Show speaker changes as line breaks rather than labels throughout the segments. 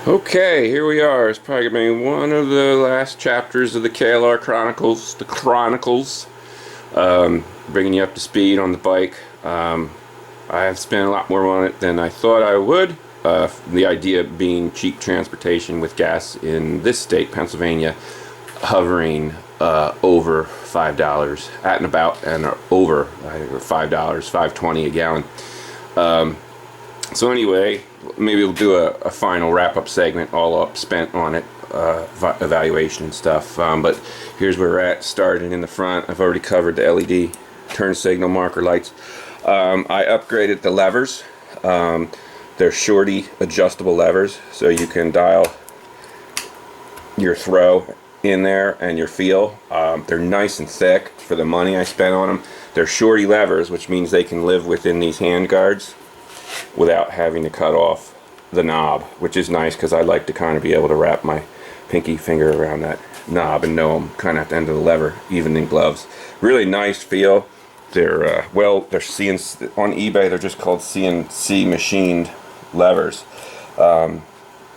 Okay, here we are. It's probably going to be one of the last chapters of the KLR Chronicles. The Chronicles. Bringing you up to speed on the bike. I have spent a lot more on it than I thought I would. The idea being cheap transportation with gas in this state, Pennsylvania, hovering over $5 at and about, and over $5, $5.20 a gallon. So anyway, maybe we'll do a final wrap-up segment, all up spent on it, evaluation and stuff. But here's where we're at. Starting in the front, I've already covered the LED turn signal marker lights. I upgraded the levers. They're shorty adjustable levers, so you can dial your throw in there and your feel. They're nice and thick for the money I spent on them. They're shorty levers, which means they can live within these hand guards without having to cut off the knob, which is nice because I like to kind of be able to wrap my pinky finger around that knob and know I'm kind of at the end of the lever, even in gloves. Really nice feel. They're they're CNC on eBay. They're just called CNC machined levers.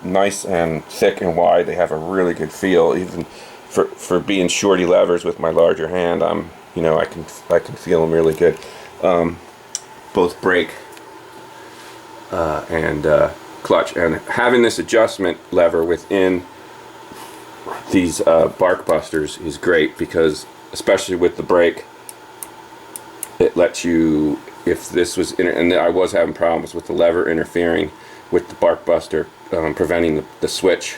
Nice and thick and wide. They have a really good feel, even for being shorty levers with my larger hand. I can feel them really good. Both brake and clutch, and having this adjustment lever within these bark busters is great, because especially with the brake, it lets you, if this was and I was having problems with the lever interfering with the bark buster, preventing the switch,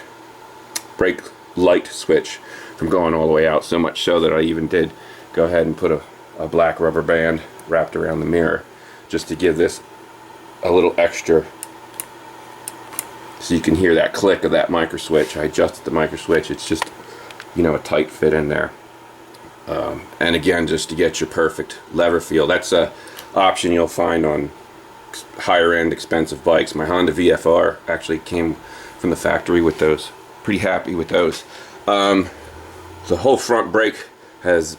brake light switch, from going all the way out, so much so that I even did go ahead and put a black rubber band wrapped around the mirror just to give this a little extra, so you can hear that click of that micro switch. I adjusted the micro switch. It's just, a tight fit in there. And again, just to get your perfect lever feel. That's a option you'll find on higher end expensive bikes. My Honda VFR actually came from the factory with those. Pretty happy with those. The whole front brake is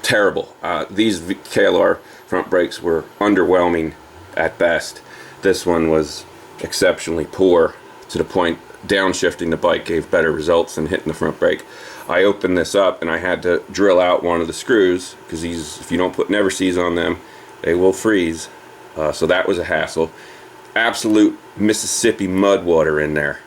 terrible. These KLR front brakes were underwhelming at best. This one was exceptionally poor, to the point downshifting the bike gave better results than hitting the front brake. I opened this up and I had to drill out one of the screws, because these, if you don't put never sees on them, they will freeze. So that was a hassle. Absolute Mississippi mud water in there.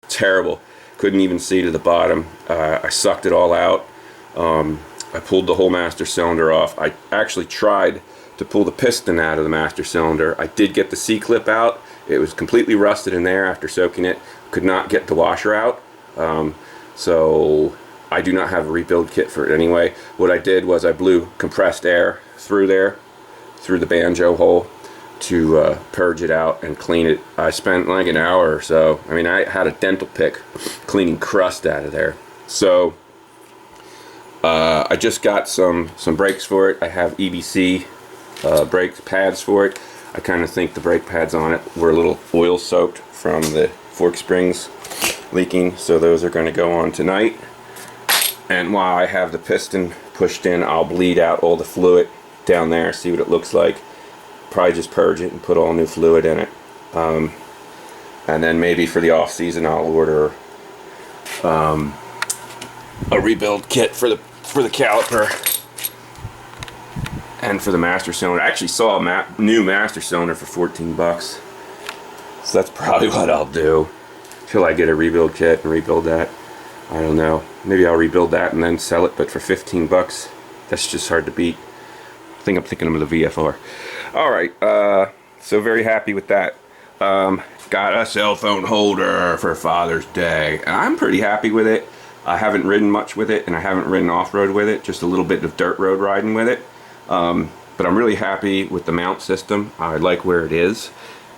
Terrible. Couldn't even see to the bottom. I sucked it all out. I pulled the whole master cylinder off. I actually tried to pull the piston out of the master cylinder. I did get the C-clip out. It was completely rusted in there after soaking it. Could not get the washer out. So I do not have a rebuild kit for it anyway. What I did was I blew compressed air through there, through the banjo hole, to purge it out and clean it. I spent like an hour or so. I mean, I had a dental pick cleaning crust out of there. So I just got some brakes for it. I have EBC brake pads for it. I kind of think the brake pads on it were a little oil soaked from the fork springs leaking, so those are going to go on tonight. And while I have the piston pushed in, I'll bleed out all the fluid down there, see what it looks like. Probably just purge it and put all new fluid in it. And then maybe for the off season I'll order a rebuild kit for the caliper and for the master cylinder. I actually saw a new master cylinder for 14 bucks. So that's probably what I'll do till I get a rebuild kit and rebuild that. I don't know. Maybe I'll rebuild that and then sell it, but for 15 bucks, that's just hard to beat. I think I'm thinking of the VFR. Alright, so very happy with that. Got a cell phone holder for Father's Day, and I'm pretty happy with it. I haven't ridden much with it, and I haven't ridden off-road with it, just a little bit of dirt road riding with it. But I'm really happy with the mount system. I like where it is.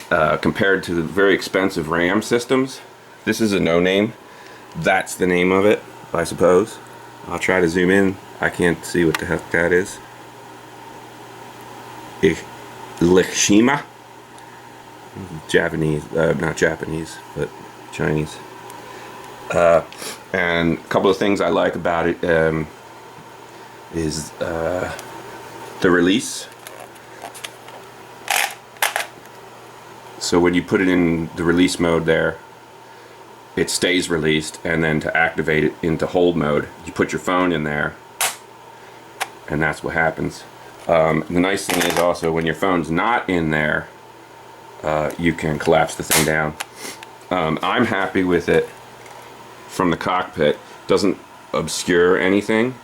Compared to the very expensive RAM systems, this is a no-name. That's the name of it, I suppose. I'll try to zoom in. I can't see what the heck that is. Lishima? Japanese, not Japanese, but Chinese. And a couple of things I like about it is the release. So when you put it in the release mode there, it stays released, and then to activate it into hold mode, you put your phone in there, and that's what happens. The nice thing is also when your phone's not in there, you can collapse the thing down. I'm happy with it from the cockpit. It doesn't obscure anything.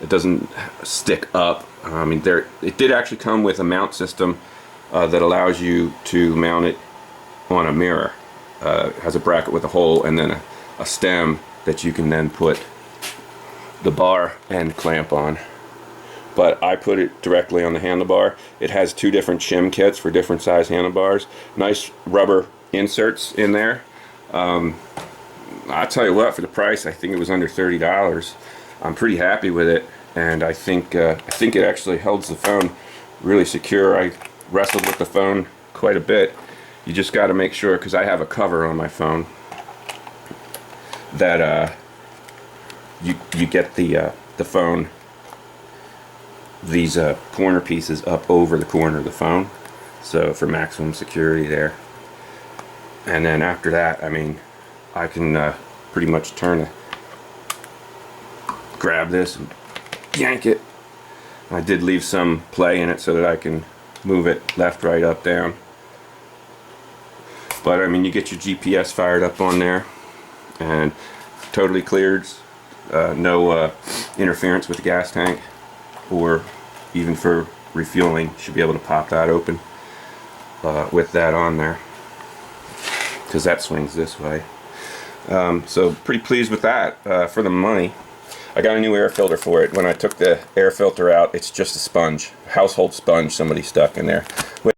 It doesn't stick up. I mean, it did actually come with a mount system that allows you to mount it on a mirror. It has a bracket with a hole and then a stem that you can then put the bar end clamp on. But I put it directly on the handlebar. It has two different shim kits for different size handlebars. Nice rubber inserts in there. I'll tell you what, for the price, I think it was under $30. I'm pretty happy with it, and I think it actually holds the phone really secure. I wrestled with the phone quite a bit. You just got to make sure, because I have a cover on my phone, that you get the phone, these corner pieces up over the corner of the phone, so for maximum security there. And then after that, I mean, I can pretty much grab this and yank it. I did leave some play in it so that I can move it left, right, up, down. But I mean, you get your GPS fired up on there, and totally cleared. No interference with the gas tank, or even for refueling. Should be able to pop that open with that on there, because that swings this way. So pretty pleased with that for the money. I got a new air filter for it. When I took the air filter out, it's just a sponge, household sponge somebody stuck in there, which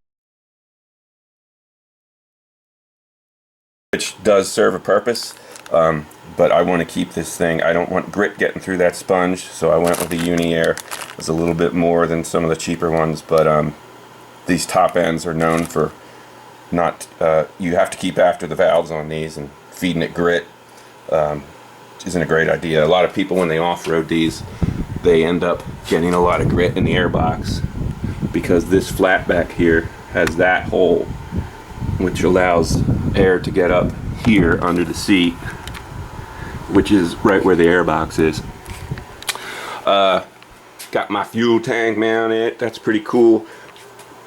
does serve a purpose, but I want to keep this thing. I don't want grit getting through that sponge, so I went with the Uni Air. It's a little bit more than some of the cheaper ones, but these top ends are known for not, you have to keep after the valves on these, and feeding it grit isn't a great idea. A lot of people, when they off-road these, they end up getting a lot of grit in the airbox, because this flat back here has that hole, which allows air to get up here under the seat, which is right where the airbox is. Got my fuel tank mounted. That's pretty cool.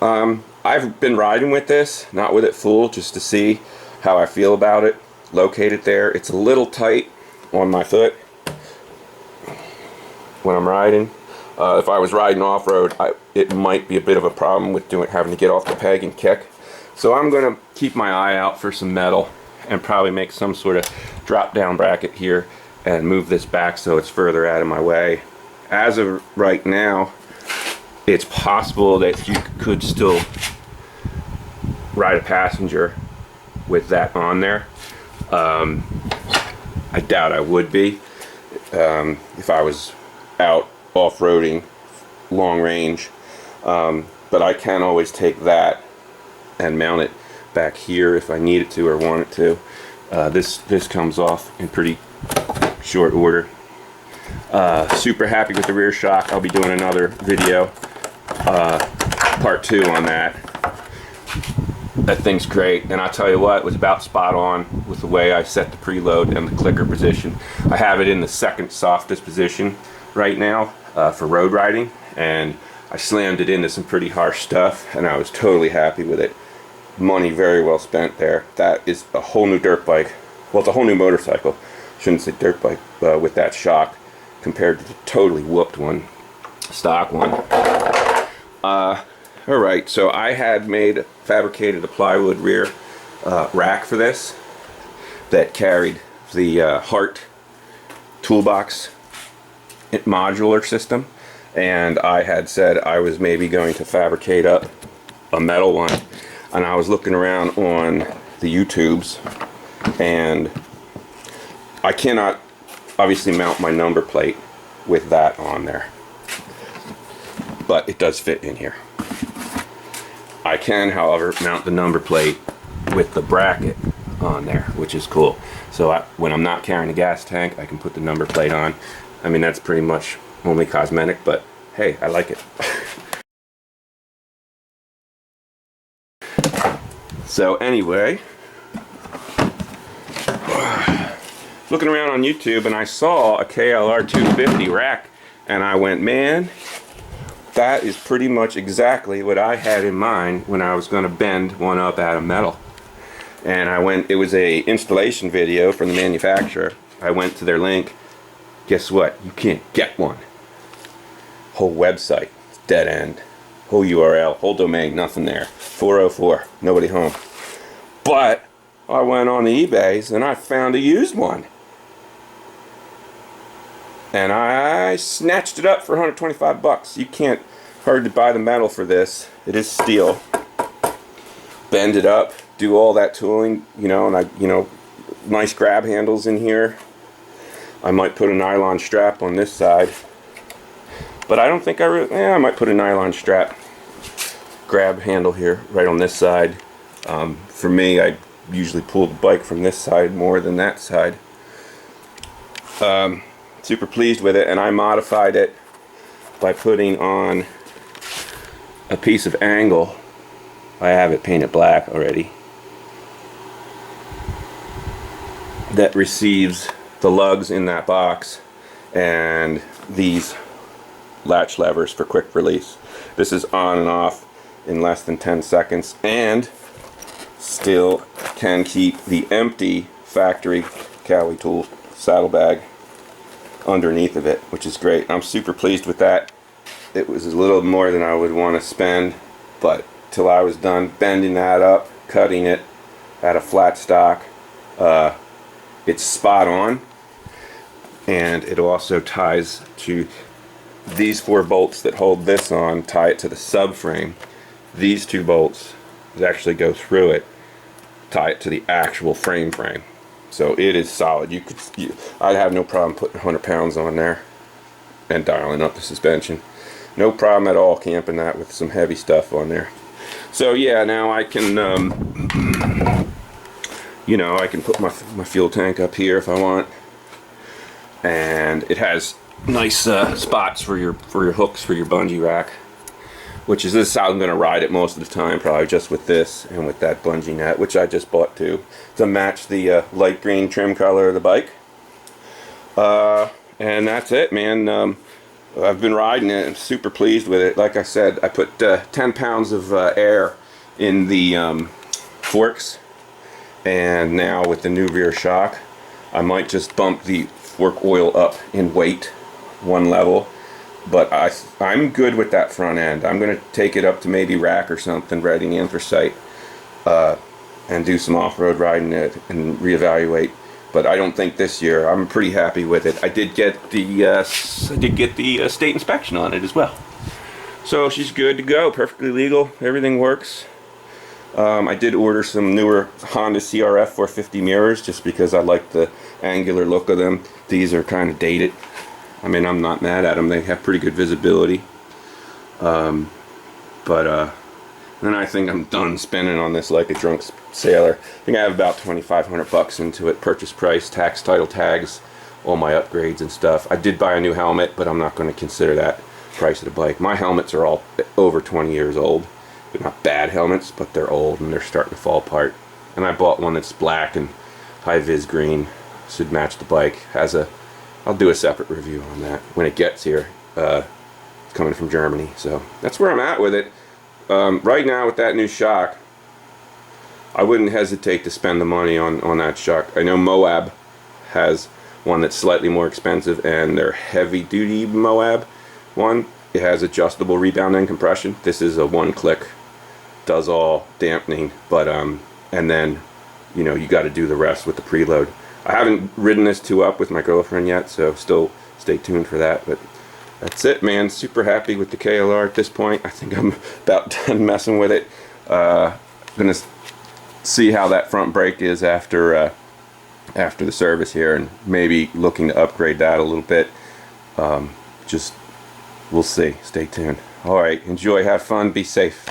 I've been riding with this, not with it full, just to see how I feel about it. Located there. It's a little tight on my foot when I'm riding. If I was riding off-road, it might be a bit of a problem with having to get off the peg and kick. So I'm going to keep my eye out for some metal and probably make some sort of drop-down bracket here and move this back so it's further out of my way. As of right now, it's possible that you could still ride a passenger with that on there. I doubt I would be if I was out off-roading long range, but I can always take that and mount it back here if I need it to or want it to. This comes off in pretty short order. Super happy with the rear shock. I'll be doing another video, part 2 on that. That thing's great, and I'll tell you what, it was about spot on with the way I set the preload and the clicker position. I have it in the second softest position right now for road riding, and I slammed it into some pretty harsh stuff, and I was totally happy with it. Money very well spent there. That is a whole new dirt bike. Well, it's a whole new motorcycle. Shouldn't say dirt bike with that shock compared to the totally whooped one, stock one. Alright, so I had fabricated a plywood rear rack for this that carried the Hart toolbox modular system, and I had said I was maybe going to fabricate up a metal one, and I was looking around on the YouTubes, and I cannot obviously mount my number plate with that on there, but it does fit in here. I can, however, mount the number plate with the bracket on there, which is cool. So when I'm not carrying a gas tank, I can put the number plate on. I mean, that's pretty much only cosmetic, but hey, I like it. So anyway, looking around on YouTube and I saw a KLR 250 rack and I went, man, that is pretty much exactly what I had in mind when I was going to bend one up out of metal. And I went, it was a installation video from the manufacturer. I went to their link. Guess what? You can't get one. Whole website, dead end. Whole URL, whole domain, nothing there. 404, nobody home. But I went on the eBays and I found a used one. And I snatched it up for 125 bucks. You can't hardly buy the metal for this. It is steel. Bend it up, do all that tooling, you know, and nice grab handles in here. I might put a nylon strap on this side. But I don't think I might put a nylon strap grab handle here, right on this side. For me, I usually pull the bike from this side more than that side. Super pleased with it, and I modified it by putting on a piece of angle. I have it painted black already, that receives the lugs in that box and these latch levers for quick release. This is on and off in less than 10 seconds and still can keep the empty factory Cali tool saddlebag underneath of it, which is great. I'm super pleased with that. It was a little more than I would want to spend, but till I was done bending that up, cutting it at a flat stock, it's spot on. And it also ties to these 4 bolts that hold this on, tie it to the subframe. These 2 bolts that actually go through it tie it to the actual frame. So it is solid. I'd have no problem putting 100 pounds on there and dialing up the suspension. No problem at all camping that with some heavy stuff on there. So yeah, now I can, you know, I can put my fuel tank up here if I want. And it has nice spots for your hooks for your bungee rack, which is this is how I'm going to ride it most of the time, probably just with this and with that bungee net, which I just bought too, to match the light green trim color of the bike. And that's it, man. I've been riding it. I'm super pleased with it. Like I said, I put 10 pounds of air in the forks, and now with the new rear shock, I might just bump the fork oil up in weight 1 level. But I'm good with that front end. I'm going to take it up to maybe rack or something, riding anthracite, and do some off-road riding it and reevaluate. But I don't think this year. I'm pretty happy with it. I did get the state inspection on it as well, so she's good to go, perfectly legal. Everything works. I did order some newer Honda CRF 450 mirrors just because I like the angular look of them. These are kind of dated. I mean, I'm not mad at them. They have pretty good visibility. Then I think I'm done spending on this like a drunk sailor. I think I have about 2,500 bucks into it. Purchase price, tax, title tags, all my upgrades and stuff. I did buy a new helmet, but I'm not going to consider that price of the bike. My helmets are all over 20 years old. They're not bad helmets, but they're old and they're starting to fall apart. And I bought one that's black and high-vis green. Should match the bike. I'll do a separate review on that when it gets here. It's coming from Germany, so that's where I'm at with it. Right now with that new shock, I wouldn't hesitate to spend the money on that shock. I know Moab has one that's slightly more expensive, and their heavy-duty Moab one, it has adjustable rebound and compression. This is a one-click, does all dampening, but and then you know you got to do the rest with the preload. I haven't ridden this 2-up with my girlfriend yet, so still stay tuned for that. But that's it, man. Super happy with the KLR at this point. I think I'm about done messing with it. Gonna see how that front brake is after the service here, and maybe looking to upgrade that a little bit. Just we'll see. Stay tuned. All right, enjoy, have fun, be safe.